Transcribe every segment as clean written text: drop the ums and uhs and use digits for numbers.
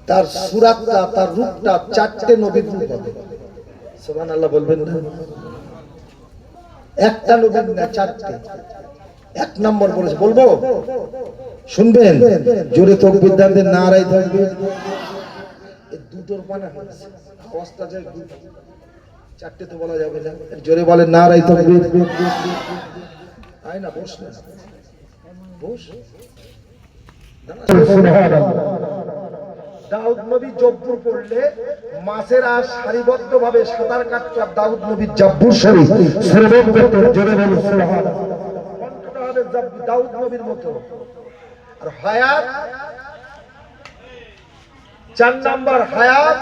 তার সুরাতটা, তার রূপটা চারটে নবীর রূপ হবে। সুবহানাল্লাহ বলবেন না? একটা নবীর না, চারটে। এক নম্বর বলেছে, বলবো শুনবেন? জোরে তাকবীর দেন, নারায়ে তাকবীর। এই দুটোর মানে হয়েছে আওয়াজটা যায়, চারটে তো বলা যাবে না। জোরে বলেন নারায়ে তাকবীর। আয় না, বস না, বস। দাউদ নবী জব্বুর পড়লে মাছেরা সারিবদ্ধভাবে সাঁতার কাটত দাউদ নবীর জব্বুর শরীফ সর্বত করত। জোরে বলুন সুবহানাল্লাহ। কণ্ঠটা হবে দাউদ নবীর মতো। আর হায়াত, 4 নাম্বার হায়াত,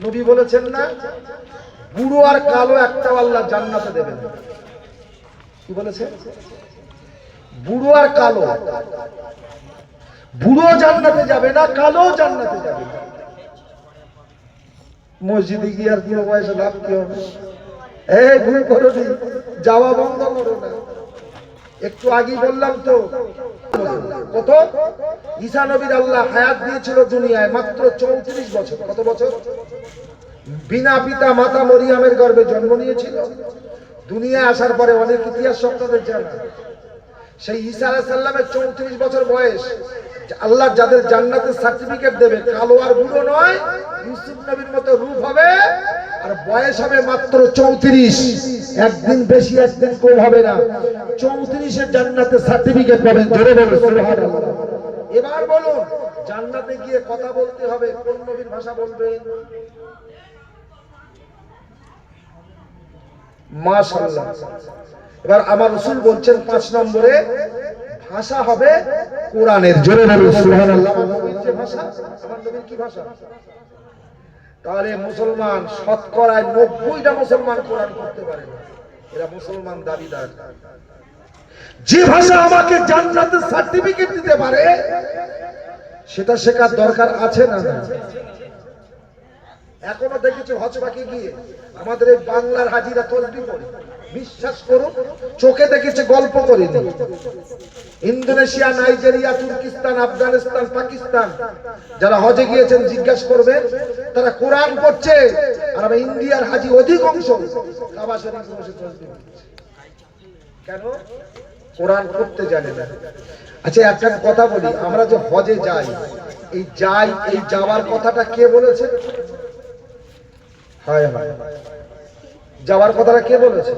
নবী বলেছেন না, বুড়ো আর কালো একটাও আল্লাহ জান্নাতে দেবেন। কি বলেছে? বুড়ো আর কালো, বুড়ো জান্নাতে যাবে না, কালো জান্নাতে যাবে না। মসজিদে গিয়ে আর কোনো পয়সা লাভ কি হবে? এই ভুল করো নি, যাওয়া বন্ধ করো না। একটু আগে বললাম তো, কত ঈসা নবীর আল্লাহ হায়াত দিয়েছিল দুনিয়ায় মাত্র 34 বছর। কত বছর? বিনা পিতা মাতা মরিয়মের গর্ভে জন্ম নিয়েছিল। দুনিয়ায় আসার পরে অনেক ইতিহাস আপনাদের জানা। সেই ঈসা আলাইহিস সালামের 34 বছর বয়স। আল্লাহ যাদের জান্নাতের সার্টিফিকেট দেবে, কালো আর বুড়ো নয়, ইউসুফ নবীর মতো রূপ হবে আর বয়স হবে মাত্র 34। একদিন বেশি একদিন কম হবে না। 34 এর জান্নাতের সার্টিফিকেট পাবেন। জোরে বলুন সুবহানাল্লাহ। এবার বলুন, জান্নাতে গিয়ে কথা বলতে হবে, কোন নবীর ভাষা বলবেন? মাশাআল্লাহ। এবার আমার রাসূল বলছেন 5 নম্বরে ভাষা হবে কোরআনের। জোরে বলুন সুবহানাল্লাহ। নবীর যে ভাষা, আমার নবীর কি ভাষা? তাহলে মুসলমান শতকরায় 90টা মুসলমান কোরআন পড়তে পারে না। এরা মুসলমান দাবিদার। যে ভাষা আমাকে জান্নাতের সার্টিফিকেট দিতে পারে সেটা শেখার দরকার আছে না? এখনো দেখেছি হজবাকে গিয়ে আমাদের এই বাংলার হাজিরা তসবিহ পড়ে। বিশ্বাস করুন, চোখে দেখেছে, গল্প করিনি। ইন্দোনেশিয়া, নাইজেরিয়া, তুর্কিস্তান, আফগানিস্তান, পাকিস্তান যারা হজে গিয়েছেন জিজ্ঞাসা করবেন, তারা কোরআন পড়ছে। আর আমরা ইন্ডিয়ার হাজি অধিকাংশ কাবা শরীফে বসে তসবিহ পড়ছে। কেন? কোরআন পড়তে জানে না। আচ্ছা, একটা কথা বলি, আমরা যে হজে যাই, এই যাওয়ার কথাটা কে বলেছে? হায় হায়, যাওয়ার কথাটা কে বলেছে?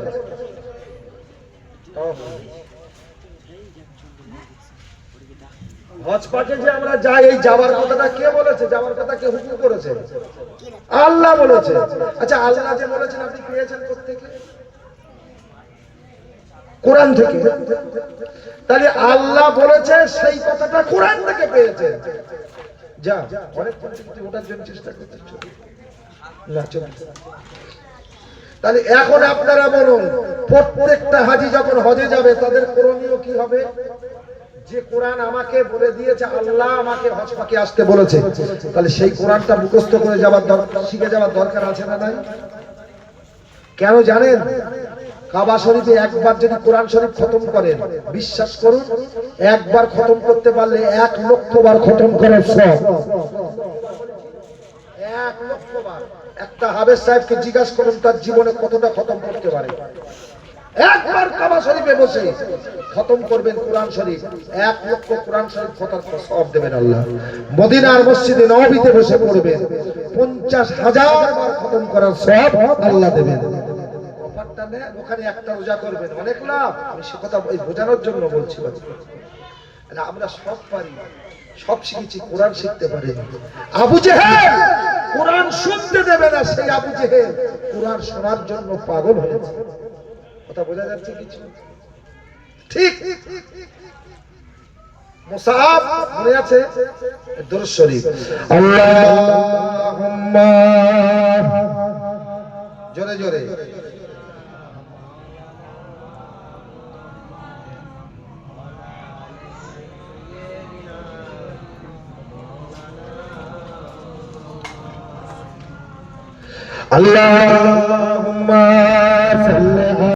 হজ পাকে যে আমরা যাই, এই যাওয়ার কথাটা কে বলেছে? যাওয়ার কথা কে হুকুম করেছে? আল্লাহ বলেছে। আচ্ছা, আল্লাহ যে বলেছেন আপনি পেয়েছেন কোত্থেকে? কোরআন থেকে। তাহলে আল্লাহ বলেছে, সেই কথাটা কোরআন থেকে পেয়েছে। যা অনেক ওটার জন্য চেষ্টা করতে না। তাহলে এখন আপনারা বলুন, প্রত্যেকটা হাজি যখন হজে যাবে তাদের করণীয় কি হবে? যে কোরআন আমাকে বলে দিয়েছে, আল্লাহ আমাকে হজ পাকে আসতে বলেছে, তাহলে সেই কোরআনটা মুখস্থ করে যাওয়ার দরকার, শিখে যাওয়ার দরকার আছে না নাই? কেন জানেন? কাবা শরীফে একবার যদি কোরআন শরীফ খতম করেন, বিশ্বাস করুন, একবার খতম করতে পারলে 1 লক্ষ বার খতম করার সওয়াব। 1 লক্ষ বার। একটা হাফেজ সাহেবকে জিজ্ঞাসা করুন তার জীবনে কতটা খতম করতে পারে। একবার কাবা শরীফে বসে খতম করবেন কোরআন শরীফ, 1 লক্ষ কোরআন শরীফ খতম সওয়াব দেবেন আল্লাহ। মদিনার মসজিদে নববীতে বসে পড়বেন, 50,000 বার খতম করার সওয়াব আল্লাহ দেবেন। ওখানে একটা রোজা করবেন, অনেক লাভ। আমি সে কথা বোঝানোর জন্য বলছি। আমরা সব পারি, সব শিখেছি, কোরআন শিখতে পারি। আবু জেহেল কোরআন শুনতে দেবে না, সেই আবু জেহেল কোরআন শোনার জন্য পাগল হয়েছে। কথা বোঝা যাচ্ছে কিছু? ঠিক। মুসাব মনে আছে? দুরূদ শরীফ, আল্লাহুম্মা, জোরে জোরে, আল্লাহুম্মা সাল্লি